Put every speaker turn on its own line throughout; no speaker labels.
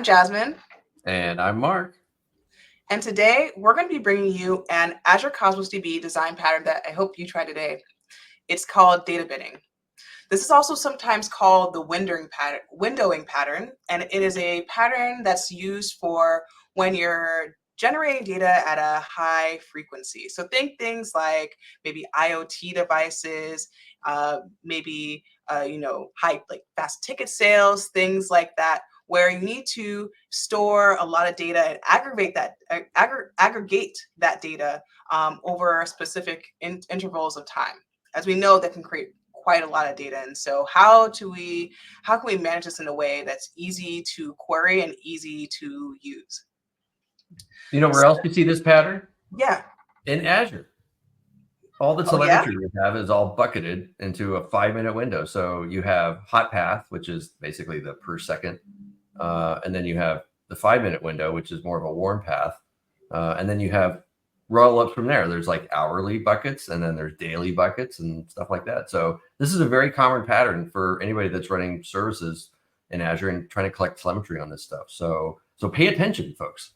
I'm Jasmine.
And I'm Mark.
And today we're going to be bringing you an Azure Cosmos DB design pattern that I hope you try today. It's called data binning. This is also sometimes called the windowing pattern, and it is a pattern that's used for when you're generating data at a high frequency. So think things like maybe IoT devices, maybe high like fast ticket sales, things like that, where you need to store a lot of data and aggregate that data over specific intervals of time. As we know, that can create quite a lot of data. And so how can we manage this in a way that's easy to query and easy to use?
You know where else you see this pattern?
Yeah.
In Azure. All the telemetry you have is all bucketed into a 5-minute window. So you have hot path, which is basically the per second. And then you have the 5-minute window, which is more of a warm path. And then you have roll up from there. There's like hourly buckets, and then there's daily buckets and stuff like that. So this is a very common pattern for anybody that's running services in Azure and trying to collect telemetry on this stuff. So pay attention, folks.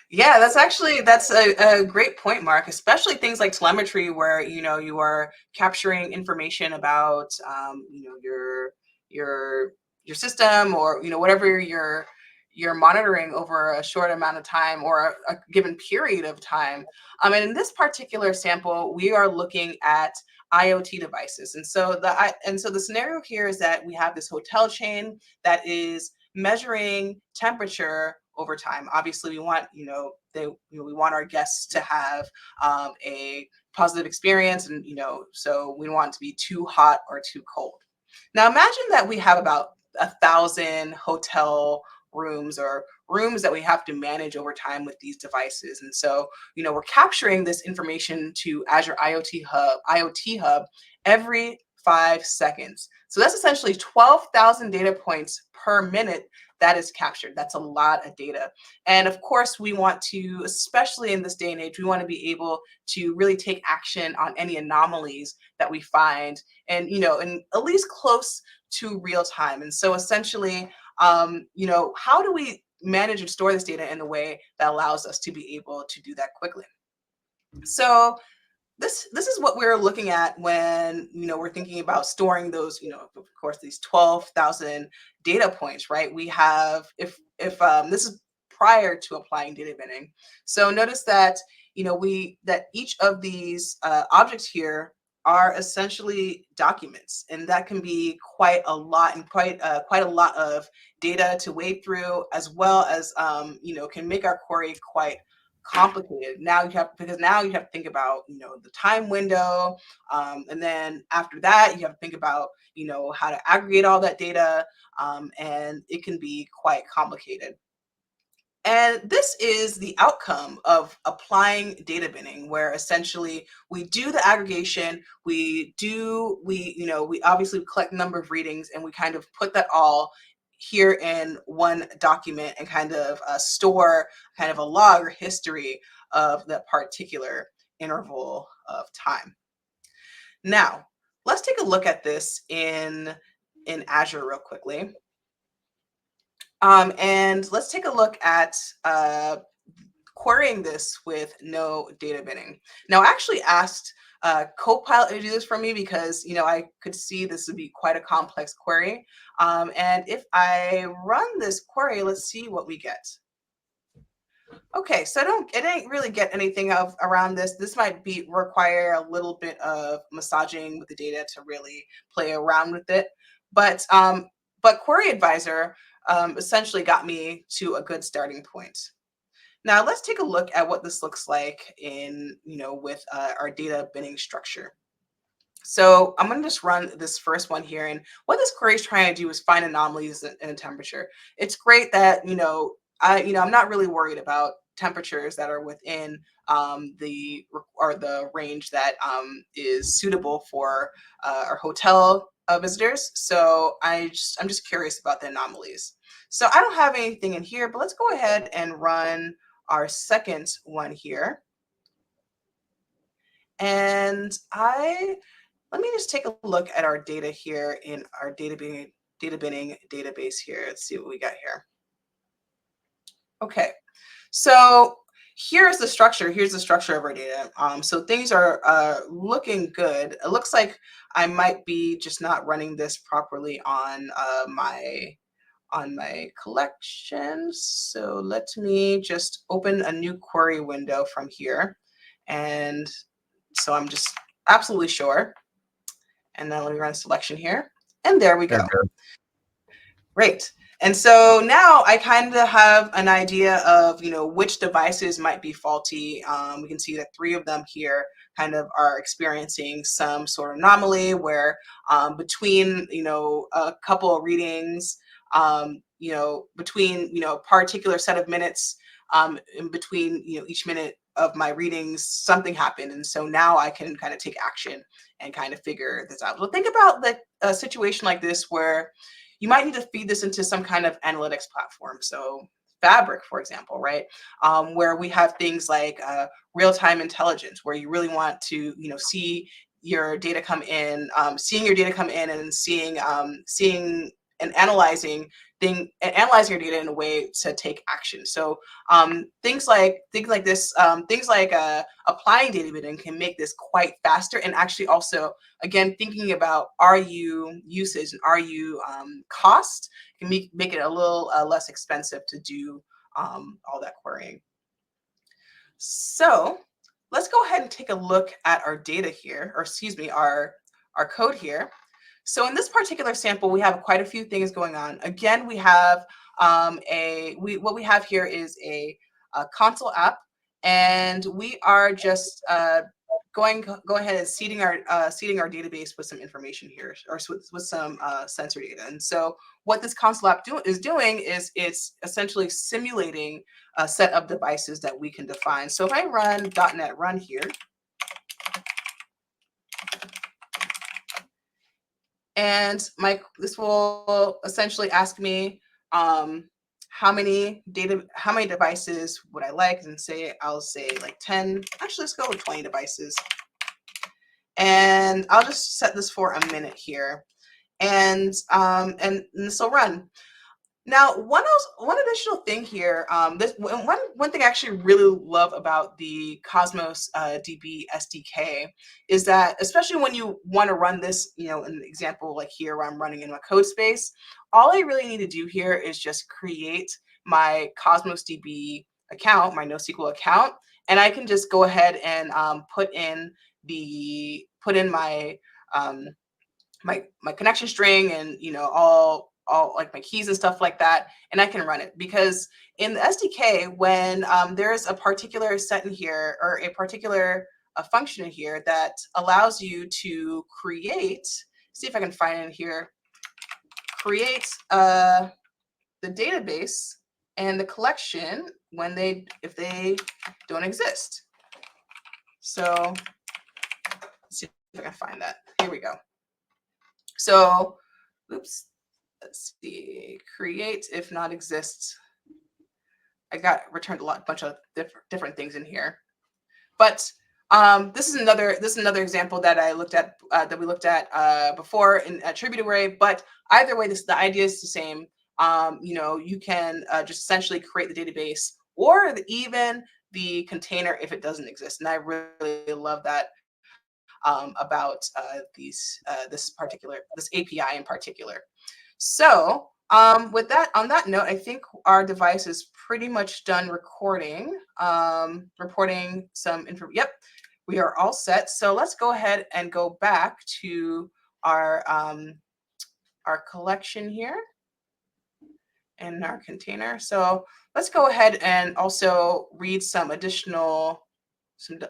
Yeah, that's a great point, Mark, especially things like telemetry where, you are capturing information about, your system, or, whatever you're monitoring over a short amount of time or a given period of time. And in this particular sample, we are looking at IoT devices. And so the scenario here is that we have this hotel chain that is measuring temperature over time. Obviously, we want we want our guests to have a positive experience, and so we don't want it to be too hot or too cold. Now, imagine that we have about 1,000 hotel rooms or rooms that we have to manage over time with these devices. And so, we're capturing this information to Azure IoT Hub every 5 seconds. So that's essentially 12,000 data points per minute that is captured. That's a lot of data. And of course, we want to, especially in this day and age, we want to be able to really take action on any anomalies that we find, and and at least close to real time. And so essentially, how do we manage and store this data in a way that allows us to be able to do that quickly? So this is what we're looking at when we're thinking about storing those, of course, these 12,000 data points, right? We have, if this is prior to applying data binning. So notice that that each of these objects here are essentially documents, and that can be quite a lot, and quite a lot of data to wade through, as well as can make our query quite complicated. Because now you have to think about the time window, and then after that you have to think about how to aggregate all that data, and it can be quite complicated. And this is the outcome of applying data binning, where essentially we do the aggregation, we obviously collect a number of readings, and we kind of put that all here in one document and kind of store kind of a log or history of that particular interval of time. Now, let's take a look at this in Azure real quickly. And let's take a look at querying this with no data binning. Now, I actually asked Copilot to do this for me because I could see this would be quite a complex query. And if I run this query, let's see what we get. Okay, so it didn't really get anything around this. This might require a little bit of massaging with the data to really play around with it. But Query Advisor essentially got me to a good starting point. Now let's take a look at what this looks like in with our data binning structure. So I'm going to just run this first one here, and what this query is trying to do is find anomalies in temperature. It's great that I'm not really worried about temperatures that are within the range that is suitable for our hotel visitors. So I'm just curious about the anomalies. So I don't have anything in here, but let's go ahead and run our second one here. And let me just take a look at our data here in our data data binning database here. Let's see what we got here. Okay, so here's the structure. Here's the structure of our data. So things are looking good. It looks like I might be just not running this properly on my collections. So let me just open a new query window from here. And so I'm just absolutely sure. And then let me run selection here. And there we go. Great. And so now I kind of have an idea of, which devices might be faulty. We can see that 3 of them here kind of are experiencing some sort of anomaly where between, a couple of readings, between, a particular set of minutes, in between, each minute of my readings, something happened. And so now I can kind of take action and kind of figure this out. Well, think about a situation like this where you might need to feed this into some kind of analytics platform. So Fabric, for example, right? Where we have things like real-time intelligence, where you really want to, see your data come in, seeing your data come in and seeing and analyzing your data in a way to take action. So things like this, things like applying data binning can make this quite faster, and actually also, again, thinking about RU usage and RU cost can make it a little less expensive to do all that querying. So let's go ahead and take a look at our data here, or excuse me, our code here. So in this particular sample, we have quite a few things going on. Again, we have what we have here is a console app, and we are just go ahead and seeding our database with some information here, or with some sensor data. And so what this console app is doing is it's essentially simulating a set of devices that we can define. So if I run .NET run here, and this will essentially ask me how many devices would I like, and I'll say like 10. Actually, let's go with 20 devices. And I'll just set this for a minute here, and this will run. Now, one additional thing here, one thing I actually really love about the Cosmos DB SDK is that, especially when you want to run this, an example like here where I'm running in my code space, all I really need to do here is just create my Cosmos DB account, my NoSQL account, and I can just go ahead and put in my my connection string and all like my keys and stuff like that, and I can run it. Because in the SDK, when there's a particular set in here, or a particular function in here that allows you to create, see if I can find it here, create the database and the collection if they don't exist. So let's see if I can find that. Here we go. So, oops. Let's see, create if not exists. I got returned a bunch of different things in here, but this is another example that I looked at we looked at before in attributed array. But either way, the idea is the same. You can just essentially create the database or even the container if it doesn't exist, and I really love that about this API in particular. So with that, on that note, I think our device is pretty much done reporting some info. Yep, we are all set. So let's go ahead and go back to our collection here and our container. So let's go ahead and also read some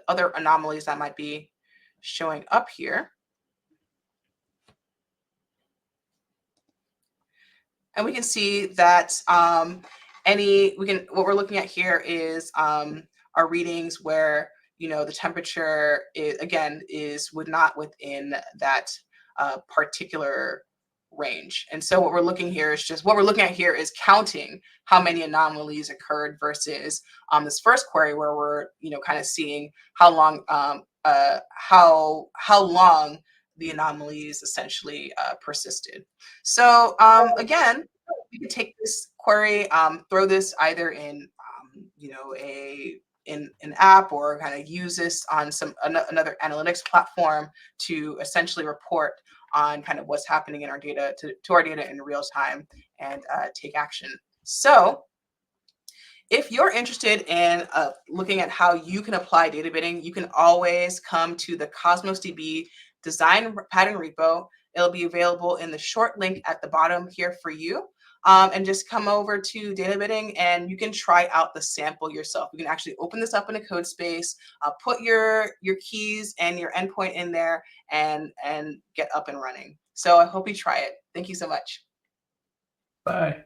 other anomalies that might be showing up here. And we can see that what we're looking at here is our readings where the temperature is not within that particular range. And so what we're looking at here is counting how many anomalies occurred versus this first query where we're kind of seeing how long the anomalies essentially persisted. So again, you can take this query, throw this either in, in an app, or kind of use this on another analytics platform to essentially report on kind of what's happening in our data to our data in real time, and take action. So if you're interested in looking at how you can apply data bidding, you can always come to the Cosmos DB design pattern repo. It'll be available in the short link at the bottom here for you. And just come over to data bidding and you can try out the sample yourself. You can actually open this up in a code space, put your keys and your endpoint in there, and get up and running. So I hope you try it. Thank you so much.
Bye.